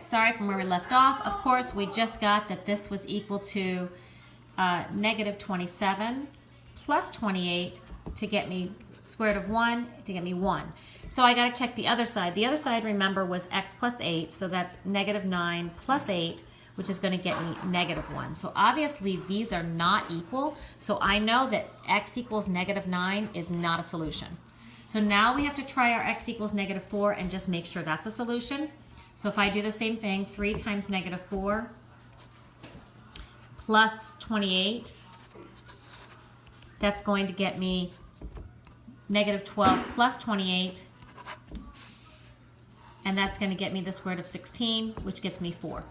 sorry, from where we left off. Of course, we just got that this was equal to negative 27 plus 28 to get me square root of 1 to get me 1. So I got to check the other side. The other side, remember, was x plus 8, so that's negative 9 plus 8, which is going to get me negative 1. So obviously these are not equal, so I know that x equals negative 9 is not a solution. So now we have to try our x equals negative 4 and just make sure that's a solution. So if I do the same thing, 3 times negative 4 plus 28, that's going to get me negative 12 plus 28, and that's going to get me the square root of 16, which gets me 4.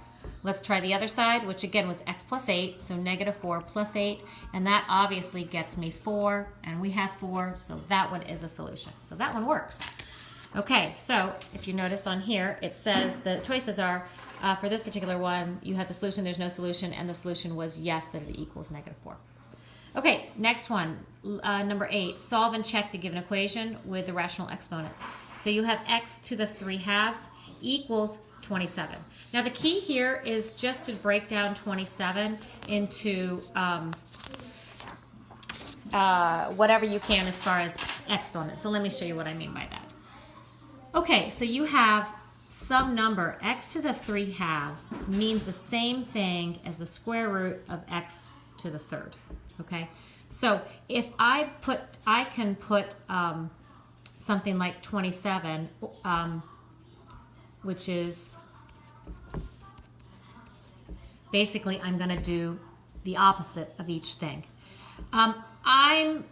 Let's try the other side, which again was x plus 8, so negative 4 plus 8, and that obviously gets me 4, and we have 4, so that one is a solution. So that one works. Okay, so if you notice on here, it says the choices are, for this particular one, you have the solution, there's no solution, and the solution was yes, that it equals negative 4. Okay, next one, number 8, solve and check the given equation with the rational exponents. So you have x to the 3/2 equals 27. Now the key here is just to break down 27 into whatever you can as far as exponents. So let me show you what I mean by that. Okay, so you have some number, x to the 3/2 means the same thing as the square root of x to the 3rd. Okay, so if I can put something like 27, which is basically I'm going to do the opposite of each thing. I'm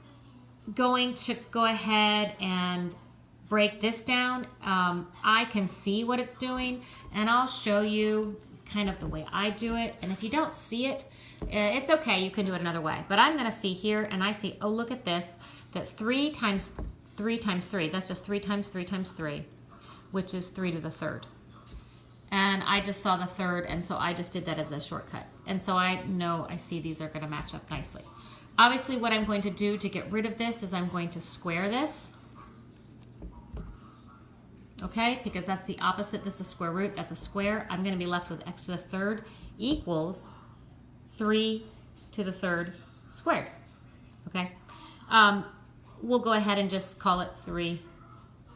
going to go ahead and break this down. I can see what it's doing, and I'll show you kind of the way I do it. And if you don't see it, it's okay, you can do it another way. But I'm going to see here, and I see, oh, look at this, that 3 times 3 times 3, that's just 3 times 3 times 3, which is 3 to the 3rd. And I just saw the 3rd, and so I just did that as a shortcut. And so I know, I see these are going to match up nicely. Obviously, what I'm going to do to get rid of this is I'm going to square this. Okay, because that's the opposite. This is square root, that's a square. I'm going to be left with x to the 3rd equals 3 to the 3rd squared. Okay, we'll go ahead and just call it 3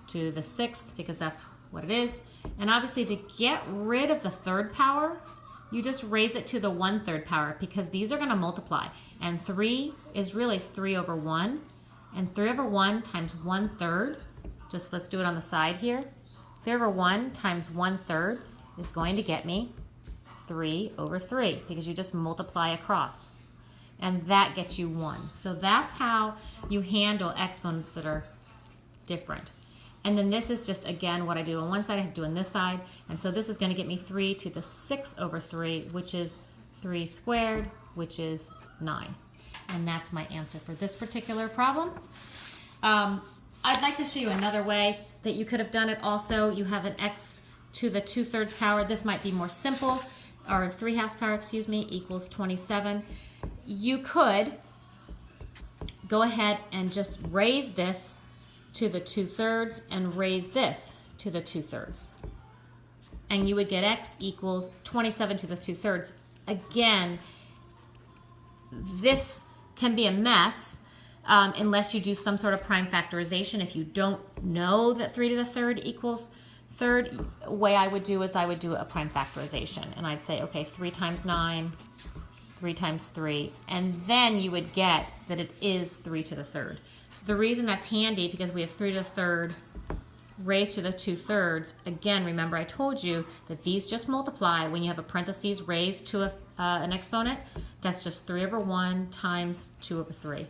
to the 6th because that's what it is. And obviously to get rid of the 3rd power, you just raise it to the 1/3 power because these are going to multiply. And 3 is really 3 over 1. And 3 over 1 times 1/3, just let's do it on the side here. 3 over 1 times 1/3 is going to get me 3 over 3 because you just multiply across. And that gets you 1. So that's how you handle exponents that are different. And then this is just, again, what I do on one side, I have to do on this side. And so this is going to get me 3 to the 6 over 3, which is 3 squared, which is 9. And that's my answer for this particular problem. I'd like to show you another way that you could have done it also. You have an x to the 2/3 power. This might be more simple, or 3/2 power, excuse me, equals 27. You could go ahead and just raise this to the 2/3 and raise this to the 2/3. And you would get x equals 27 to the 2/3. Again, this can be a mess unless you do some sort of prime factorization. If you don't know that 3 to the 3rd equals 3rd, way I would do is I would do a prime factorization. And I'd say, okay, 3 times 9, 3 times 3, and then you would get that it is 3 to the 3rd. The reason that's handy, because we have 3 to the 3rd raised to the 2/3. Again, remember I told you that these just multiply. When you have a parentheses raised to an exponent, that's just 3 over 1 times 2 over 3.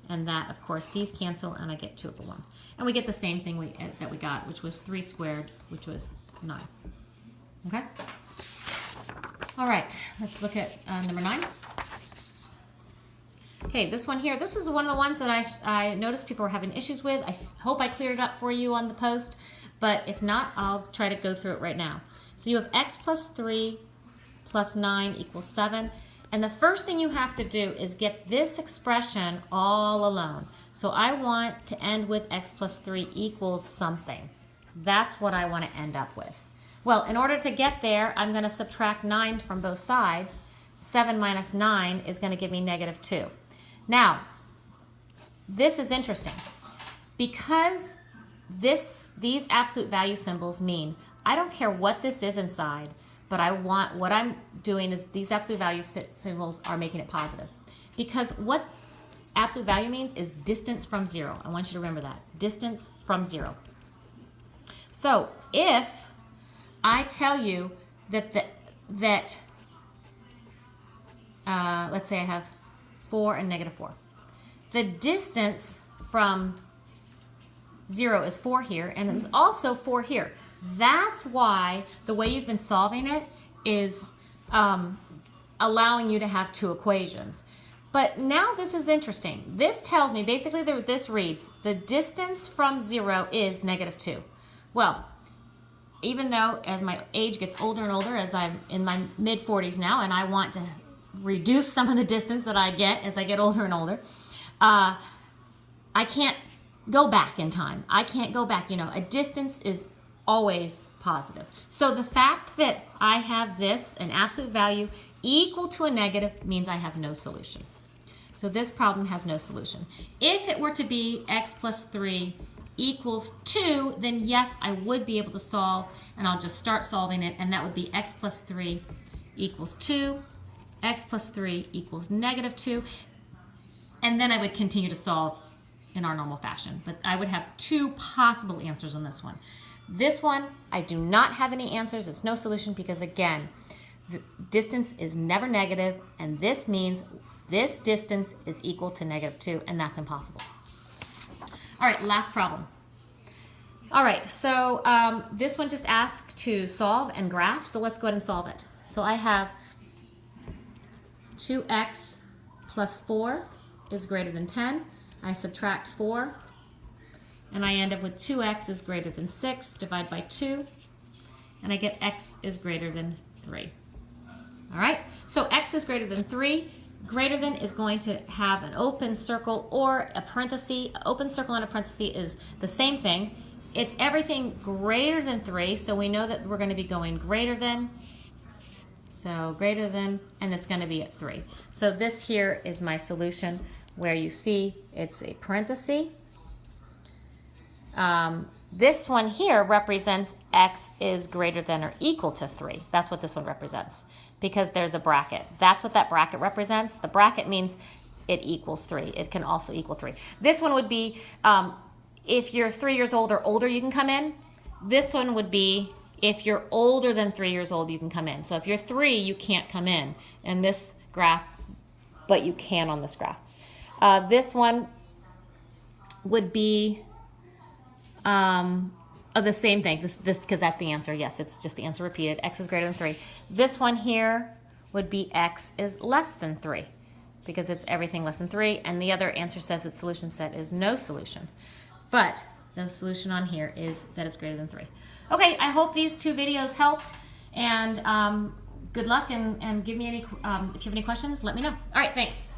And that, of course, these cancel, and I get 2 over 1. And we get the same thing that we got, which was 3 squared, which was 9. Okay? All right, let's look at number 9. Okay, this one here, this is one of the ones that I noticed people were having issues with. I hope I cleared it up for you on the post, but if not, I'll try to go through it right now. So you have x plus 3 plus 9 equals 7. And the first thing you have to do is get this expression all alone. So I want to end with x plus 3 equals something. That's what I want to end up with. Well, in order to get there, I'm going to subtract 9 from both sides. 7 minus 9 is going to give me negative 2. Now, this is interesting. Because these absolute value symbols mean I don't care what this is inside, but what I'm doing is these absolute value symbols are making it positive. Because what absolute value means is distance from 0. I want you to remember that. Distance from 0. So if I tell you that let's say I have 4 and negative 4. The distance from 0 is 4 here, and it's also 4 here. That's why the way you've been solving it is allowing you to have 2 equations. But now this is interesting. This tells me, basically this reads, the distance from 0 is negative 2. Well, even though as my age gets older and older, as I'm in my mid-40s now, and I want to reduce some of the distance that I get as I get older and older, I can't go back in time. I can't go back. You know, a distance is always positive. So the fact that I have this, an absolute value, equal to a negative means I have no solution. So this problem has no solution. If it were to be x plus 3 equals 2, then yes, I would be able to solve, and I'll just start solving it, and that would be x plus 3 equals 2, x plus 3 equals negative 2, and then I would continue to solve in our normal fashion. But I would have 2 possible answers on this one. This one, I do not have any answers. It's no solution because, again, the distance is never negative, and this means this distance is equal to negative 2, and that's impossible. All right, last problem. All right, so this one just asks to solve and graph, so let's go ahead and solve it. So I have 2x plus 4 is greater than 10. I subtract 4, and I end up with 2x is greater than 6, divide by 2, and I get x is greater than 3. All right, so x is greater than 3. Greater than is going to have an open circle or a parenthesis. Open circle and a parenthesis is the same thing. It's everything greater than 3, so we know that we're going to be going greater than. So greater than, and it's going to be at 3. So this here is my solution, where you see it's a parenthesis. This one here represents x is greater than or equal to 3. That's what this one represents, because there's a bracket. That's what that bracket represents. The bracket means it equals 3. It can also equal 3. This one would be, if you're 3 years old or older, you can come in. This one would be, if you're older than 3 years old, you can come in. So if you're 3, you can't come in this graph, but you can on this graph. This one would be the same thing. This because that's the answer. Yes, it's just the answer repeated. X is greater than 3. This one here would be x is less than 3, because it's everything less than 3. And the other answer says its solution set is no solution. But the solution on here is that it's greater than 3. Okay, I hope these 2 videos helped. And good luck, and give me any, if you have any questions, let me know. All right, thanks.